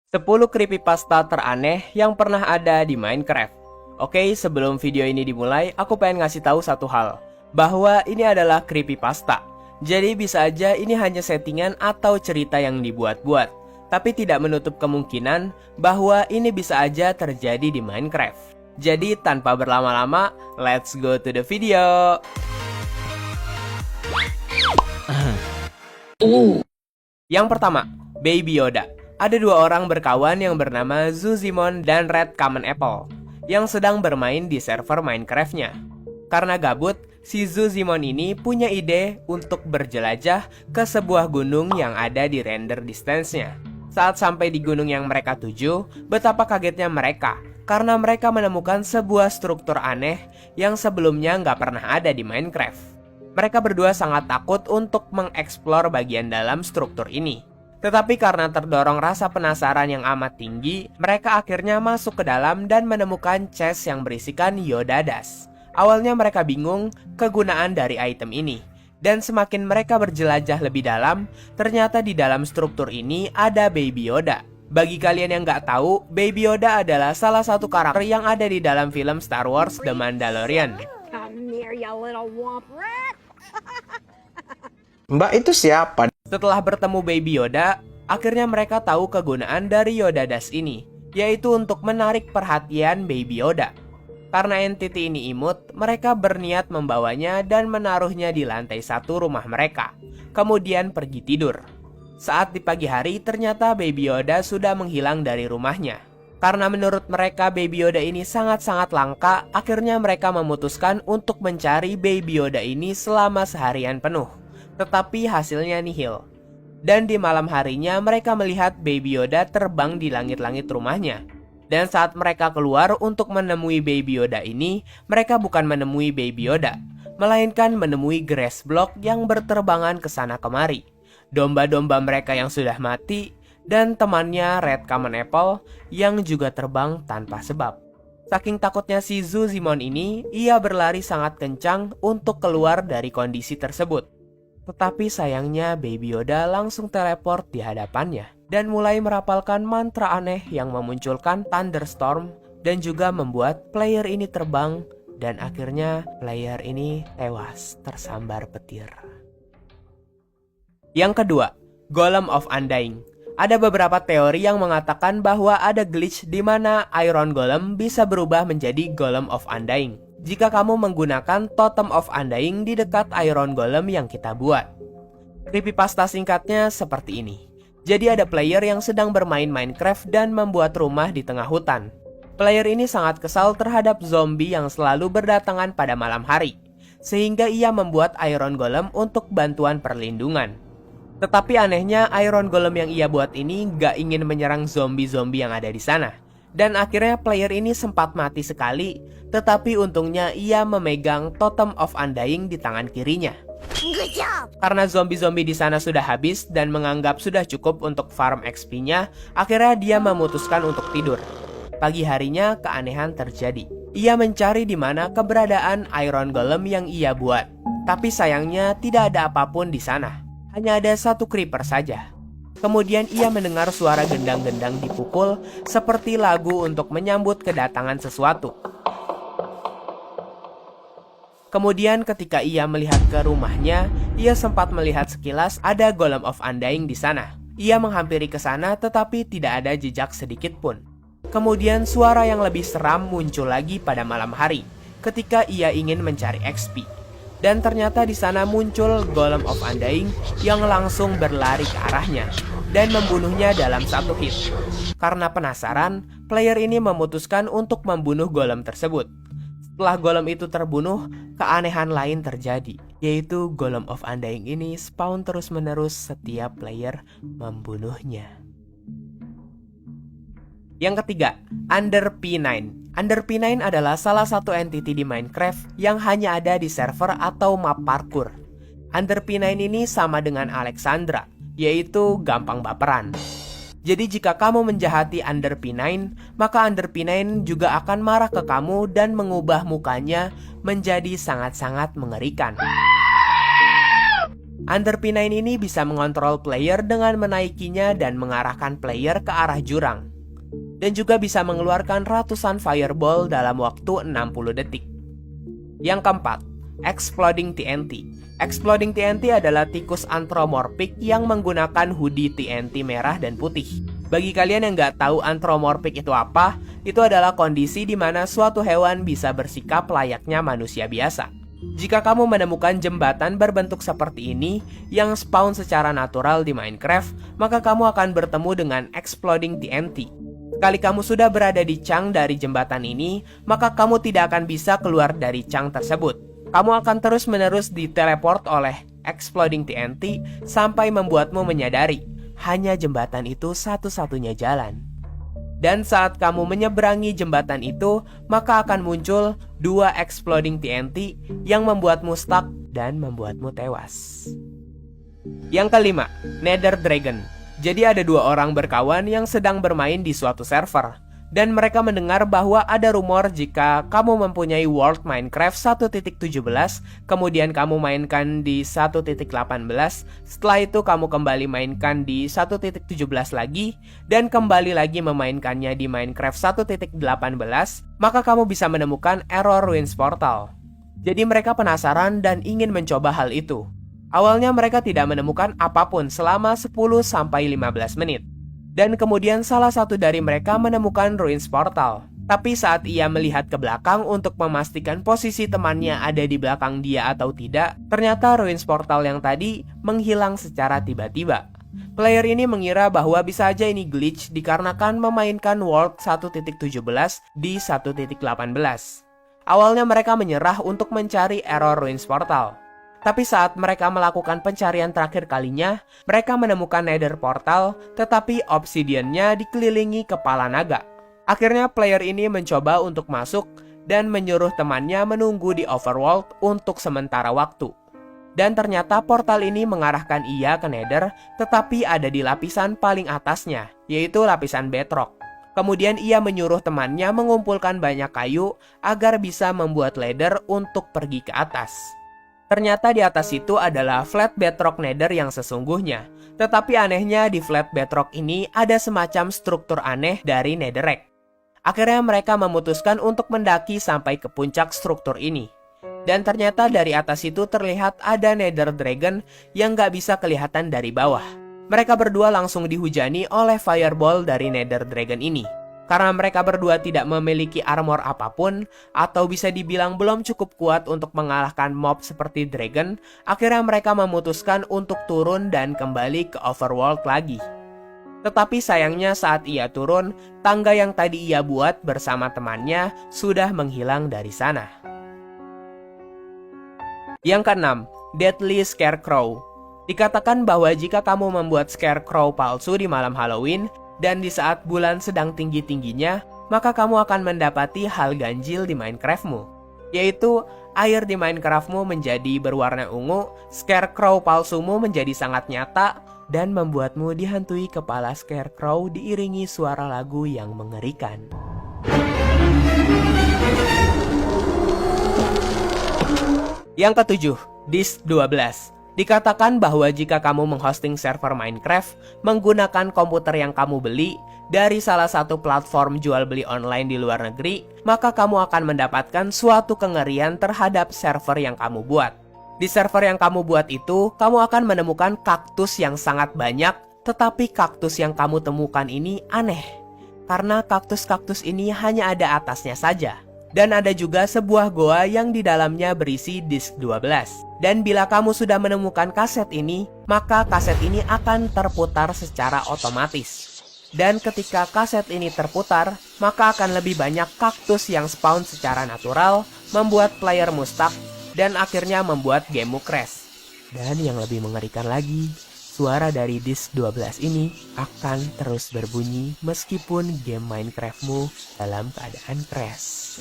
10 creepypasta teraneh yang pernah ada di Minecraft. Oke, sebelum video ini dimulai, aku pengen ngasih tahu satu hal, bahwa ini adalah creepypasta. Jadi bisa aja ini hanya settingan atau cerita yang dibuat-buat, tapi tidak menutup kemungkinan bahwa ini bisa aja terjadi di Minecraft. Jadi tanpa berlama-lama, let's go to the video. Yang pertama, Baby Yoda. Ada dua orang berkawan yang bernama Zuzimon dan Red Common Apple yang sedang bermain di server Minecraft-nya. Karena gabut, si Zuzimon ini punya ide untuk berjelajah ke sebuah gunung yang ada di render distance-nya. Saat sampai di gunung yang mereka tuju, betapa kagetnya mereka karena mereka menemukan sebuah struktur aneh yang sebelumnya nggak pernah ada di Minecraft. Mereka berdua sangat takut untuk mengeksplor bagian dalam struktur ini. Tetapi karena terdorong rasa penasaran yang amat tinggi, mereka akhirnya masuk ke dalam dan menemukan chest yang berisikan Yoda Dust. Awalnya mereka bingung kegunaan dari item ini. Dan semakin mereka berjelajah lebih dalam, ternyata di dalam struktur ini ada Baby Yoda. Bagi kalian yang nggak tahu, Baby Yoda adalah salah satu karakter yang ada di dalam film Star Wars The Mandalorian. Mbak itu siapa? Setelah bertemu Baby Yoda, akhirnya mereka tahu kegunaan dari Yoda Dust ini, yaitu untuk menarik perhatian Baby Yoda. Karena entity ini imut, mereka berniat membawanya dan menaruhnya di lantai 1 rumah mereka, kemudian pergi tidur. Saat di pagi hari, ternyata Baby Yoda sudah menghilang dari rumahnya. Karena menurut mereka Baby Yoda ini sangat-sangat langka, akhirnya mereka memutuskan untuk mencari Baby Yoda ini selama seharian penuh. Tetapi hasilnya nihil. Dan di malam harinya mereka melihat Baby Yoda terbang di langit-langit rumahnya. Dan saat mereka keluar untuk menemui Baby Yoda ini, mereka bukan menemui Baby Yoda, melainkan menemui grass block yang berterbangan ke sana kemari. Domba-domba mereka yang sudah mati, dan temannya Red Common Apple yang juga terbang tanpa sebab. Saking takutnya si Zuzimon ini, ia berlari sangat kencang untuk keluar dari kondisi tersebut. Tetapi sayangnya Baby Yoda langsung teleport di hadapannya dan mulai merapalkan mantra aneh yang memunculkan thunderstorm dan juga membuat player ini terbang dan akhirnya player ini tewas tersambar petir. Yang kedua, Golem of Undying. Ada beberapa teori yang mengatakan bahwa ada glitch di mana Iron Golem bisa berubah menjadi Golem of Undying jika kamu menggunakan Totem of Undying di dekat Iron Golem yang kita buat. Creepypasta singkatnya seperti ini. Jadi ada player yang sedang bermain Minecraft dan membuat rumah di tengah hutan. Player ini sangat kesal terhadap zombie yang selalu berdatangan pada malam hari, sehingga ia membuat Iron Golem untuk bantuan perlindungan. Tetapi anehnya Iron Golem yang ia buat ini gak ingin menyerang zombie-zombie yang ada di sana. Dan akhirnya player ini sempat mati sekali, tetapi untungnya ia memegang Totem of Undying di tangan kirinya. Karena zombie-zombie di sana sudah habis dan menganggap sudah cukup untuk farm XP-nya, akhirnya dia memutuskan untuk tidur. Pagi harinya keanehan terjadi. Ia mencari di mana keberadaan Iron Golem yang ia buat. Tapi sayangnya tidak ada apapun di sana. Hanya ada satu creeper saja. Kemudian ia mendengar suara gendang-gendang dipukul seperti lagu untuk menyambut kedatangan sesuatu. Kemudian ketika ia melihat ke rumahnya, ia sempat melihat sekilas ada Golem of Undying di sana. Ia menghampiri ke sana tetapi tidak ada jejak sedikit pun. Kemudian suara yang lebih seram muncul lagi pada malam hari ketika ia ingin mencari XP. Dan ternyata di sana muncul Golem of Undying yang langsung berlari ke arahnya dan membunuhnya dalam satu hit. Karena penasaran, player ini memutuskan untuk membunuh golem tersebut. Setelah golem itu terbunuh, keanehan lain terjadi, yaitu Golem of Undying ini spawn terus-menerus setiap player membunuhnya. Yang ketiga, Under P9. Under P9 adalah salah satu entity di Minecraft yang hanya ada di server atau map parkour. Under P9 ini sama dengan Alexandra, yaitu gampang baperan. Jadi jika kamu menjahati Under P9, maka Under P9 juga akan marah ke kamu dan mengubah mukanya menjadi sangat-sangat mengerikan. Under P9 ini bisa mengontrol player dengan menaikinya dan mengarahkan player ke arah jurang. Dan juga bisa mengeluarkan ratusan fireball dalam waktu 60 detik. Yang keempat, Exploding TNT. Exploding TNT adalah tikus anthropomorphic yang menggunakan hoodie TNT merah dan putih. Bagi kalian yang nggak tahu anthropomorphic itu apa, itu adalah kondisi di mana suatu hewan bisa bersikap layaknya manusia biasa. Jika kamu menemukan jembatan berbentuk seperti ini yang spawn secara natural di Minecraft, maka kamu akan bertemu dengan Exploding TNT. Sekali kamu sudah berada di chunk dari jembatan ini, maka kamu tidak akan bisa keluar dari chunk tersebut. Kamu akan terus-menerus diteleport oleh Exploding TNT sampai membuatmu menyadari hanya jembatan itu satu-satunya jalan. Dan saat kamu menyeberangi jembatan itu, maka akan muncul 2 Exploding TNT yang membuatmu stuck dan membuatmu tewas. Yang kelima, Nether Dragon. Jadi ada 2 orang berkawan yang sedang bermain di suatu server. Dan mereka mendengar bahwa ada rumor jika kamu mempunyai World Minecraft 1.17, kemudian kamu mainkan di 1.18, setelah itu kamu kembali mainkan di 1.17 lagi, dan kembali lagi memainkannya di Minecraft 1.18, maka kamu bisa menemukan error Ruins Portal. Jadi mereka penasaran dan ingin mencoba hal itu. Awalnya mereka tidak menemukan apapun selama 10-15 menit. Dan kemudian salah satu dari mereka menemukan Ruins Portal. Tapi saat ia melihat ke belakang untuk memastikan posisi temannya ada di belakang dia atau tidak, ternyata Ruins Portal yang tadi menghilang secara tiba-tiba. Player ini mengira bahwa bisa aja ini glitch dikarenakan memainkan World 1.17 di 1.18. Awalnya mereka menyerah untuk mencari error Ruins Portal. Tapi saat mereka melakukan pencarian terakhir kalinya, mereka menemukan Nether Portal, tetapi obsidiannya dikelilingi kepala naga. Akhirnya player ini mencoba untuk masuk dan menyuruh temannya menunggu di Overworld untuk sementara waktu. Dan ternyata portal ini mengarahkan ia ke Nether, tetapi ada di lapisan paling atasnya, yaitu lapisan bedrock. Kemudian ia menyuruh temannya mengumpulkan banyak kayu agar bisa membuat ladder untuk pergi ke atas. Ternyata di atas itu adalah flat bedrock nether yang sesungguhnya. Tetapi anehnya di flat bedrock ini ada semacam struktur aneh dari netherrack. Akhirnya mereka memutuskan untuk mendaki sampai ke puncak struktur ini. Dan ternyata dari atas itu terlihat ada Nether Dragon yang gak bisa kelihatan dari bawah. Mereka berdua langsung dihujani oleh fireball dari Nether Dragon ini. Karena mereka berdua tidak memiliki armor apapun, atau bisa dibilang belum cukup kuat untuk mengalahkan mob seperti dragon, akhirnya mereka memutuskan untuk turun dan kembali ke Overworld lagi. Tetapi sayangnya saat ia turun, tangga yang tadi ia buat bersama temannya sudah menghilang dari sana. Yang keenam, Deadly Scarecrow. Dikatakan bahwa jika kamu membuat Scarecrow palsu di malam Halloween, dan di saat bulan sedang tinggi-tingginya, maka kamu akan mendapati hal ganjil di Minecraftmu. Yaitu, air di Minecraftmu menjadi berwarna ungu, Scarecrow palsumu menjadi sangat nyata, dan membuatmu dihantui kepala Scarecrow diiringi suara lagu yang mengerikan. Yang ketujuh, Disk 12. Dikatakan bahwa jika kamu menghosting server Minecraft menggunakan komputer yang kamu beli dari salah satu platform jual beli online di luar negeri, maka kamu akan mendapatkan suatu kengerian terhadap server yang kamu buat. Di server yang kamu buat itu, kamu akan menemukan kaktus yang sangat banyak, tetapi kaktus yang kamu temukan ini aneh. Karena kaktus-kaktus ini hanya ada atasnya saja. Dan ada juga sebuah goa yang di dalamnya berisi disk 12. Dan bila kamu sudah menemukan kaset ini, maka kaset ini akan terputar secara otomatis. Dan ketika kaset ini terputar, maka akan lebih banyak kaktus yang spawn secara natural, membuat player stuck, dan akhirnya membuat gamemu crash. Dan yang lebih mengerikan lagi, suara dari disk 12 ini akan terus berbunyi meskipun game Minecraftmu dalam keadaan crash.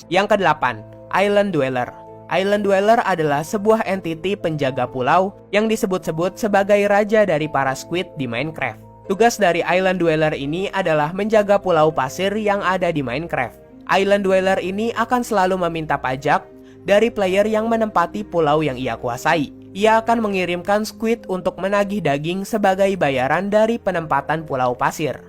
Yang kedelapan, Island Dweller. Island Dweller adalah sebuah entiti penjaga pulau yang disebut-sebut sebagai raja dari para squid di Minecraft. Tugas dari Island Dweller ini adalah menjaga pulau pasir yang ada di Minecraft. Island Dweller ini akan selalu meminta pajak dari player yang menempati pulau yang ia kuasai. ia akan mengirimkan squid untuk menagih daging sebagai bayaran dari penempatan pulau pasir.